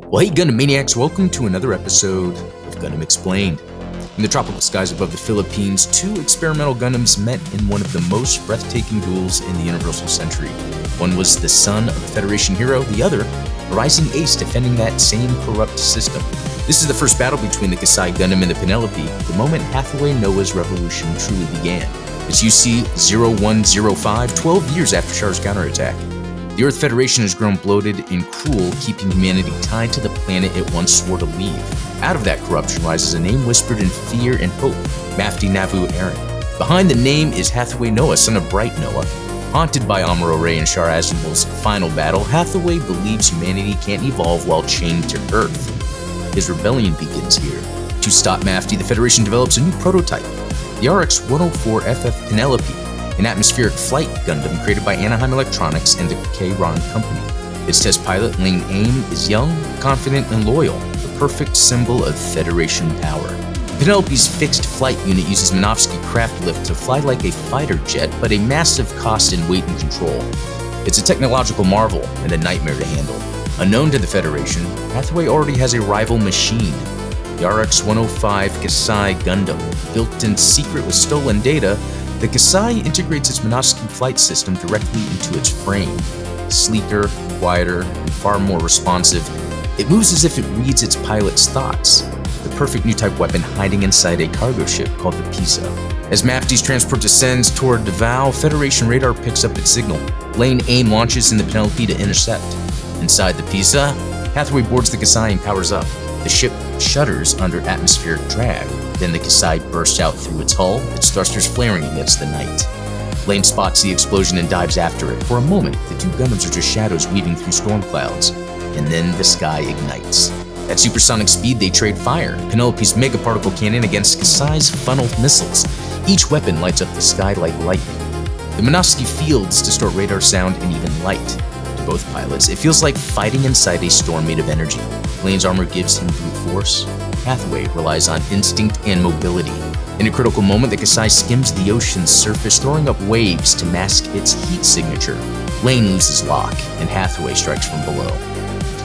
Well, hey Gundam Maniacs, welcome to another episode of Gundam Explained. In the tropical skies above the Philippines, two experimental Gundams met in one of the most breathtaking duels in the Universal Century. One was the son of a Federation hero, the other, a rising ace defending that same corrupt system. This is the first battle between the Kasai Gundam and the Penelope, the moment Hathaway Noah's revolution truly began. It's UC-0105, 12 years after Char's counterattack. The Earth Federation has grown bloated and cruel, keeping humanity tied to the planet it once swore to leave. Out of that corruption rises a name whispered in fear and hope, Mafti Navu Aaron. Behind the name is Hathaway Noah, son of Bright Noah. Haunted by Amuro Ray and Char Aznavour's final battle, Hathaway believes humanity can't evolve while chained to Earth. His rebellion begins here. To stop Mafti, the Federation develops a new prototype, the RX-104FF Penelope, an atmospheric flight Gundam created by Anaheim Electronics and the K-Ron Company. Its test pilot, Lane Aim, is young, confident, and loyal, the perfect symbol of Federation power. Penelope's fixed flight unit uses Minovsky craft lift to fly like a fighter jet, but a massive cost in weight and control. It's a technological marvel and a nightmare to handle. Unknown to the Federation, Hathaway already has a rival machine, the RX-105 Kasai Gundam. Built in secret with stolen data, the Kasai integrates its Minovsky flight system directly into its frame. Sleeker, quieter, and far more responsive, it moves as if it reads its pilot's thoughts. The perfect new type weapon hiding inside a cargo ship called the Pisa. As Mafti's transport descends toward Davao, Federation radar picks up its signal. Lane Aim launches in the Penelope to intercept. Inside the Pisa, Hathaway boards the Kasai and powers up. The ship shudders under atmospheric drag. Then the Kasai bursts out through its hull, its thrusters flaring against the night. Lane spots the explosion and dives after it. For a moment, the two Gundams are just shadows weaving through storm clouds. And then the sky ignites. At supersonic speed, they trade fire. Penelope's megaparticle cannon against Kasai's funneled missiles. Each weapon lights up the sky like lightning. The Minovsky fields distort radar sound and even light. To both pilots, it feels like fighting inside a storm made of energy. Lane's armor gives him brute force. Hathaway relies on instinct and mobility. In a critical moment, the Kasai skims the ocean's surface, throwing up waves to mask its heat signature. Lane loses lock, and Hathaway strikes from below.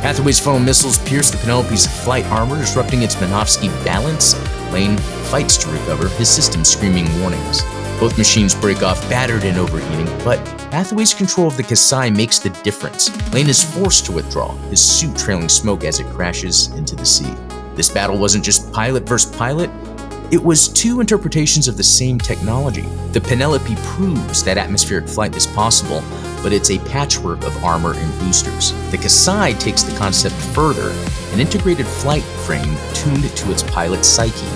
Hathaway's funnel missiles pierce the Penelope's flight armor, disrupting its Minovsky balance. Lane fights to recover, his system screaming warnings. Both machines break off, battered and overheating, but Hathaway's control of the Kasai makes the difference. Lane is forced to withdraw, his suit trailing smoke as it crashes into the sea. This battle wasn't just pilot versus pilot, it was two interpretations of the same technology. The Penelope proves that atmospheric flight is possible, but it's a patchwork of armor and boosters. The Kasai takes the concept further, an integrated flight frame tuned to its pilot's psyche.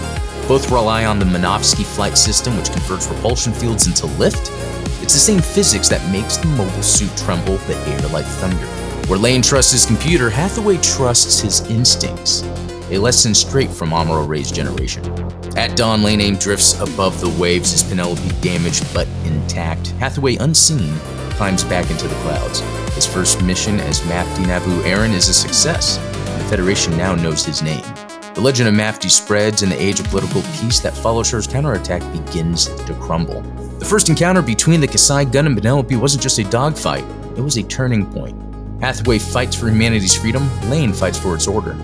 Both rely on the Minovsky flight system, which converts repulsion fields into lift. It's the same physics that makes the mobile suit tremble the air like thunder. Where Lane trusts his computer, Hathaway trusts his instincts. A lesson straight from Amuro Ray's generation. At dawn, Lane Aim drifts above the waves, his Penelope damaged but intact. Hathaway, unseen, climbs back into the clouds. His first mission as Mafti Navu Aaron is a success, and the Federation now knows his name. The legend of Mafti spreads, and the age of political peace that follows Char's counterattack begins to crumble. The first encounter between the Kasai Gundam and Penelope wasn't just a dogfight, it was a turning point. Hathaway fights for humanity's freedom, Lane fights for its order.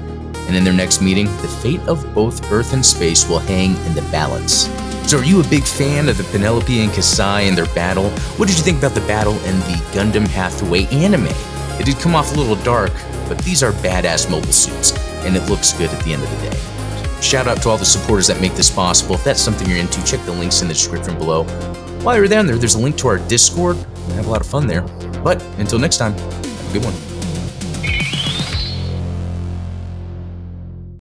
And in their next meeting, the fate of both Earth and space will hang in the balance. So are you a big fan of the Penelope and Kasai and their battle? What did you think about the battle in the Gundam Hathaway anime? It did come off a little dark, but these are badass mobile suits, and it looks good at the end of the day. Shout out to all the supporters that make this possible. If that's something you're into, check the links in the description below. While you're down there, there's a link to our Discord. We'll have a lot of fun there. But until next time, have a good one.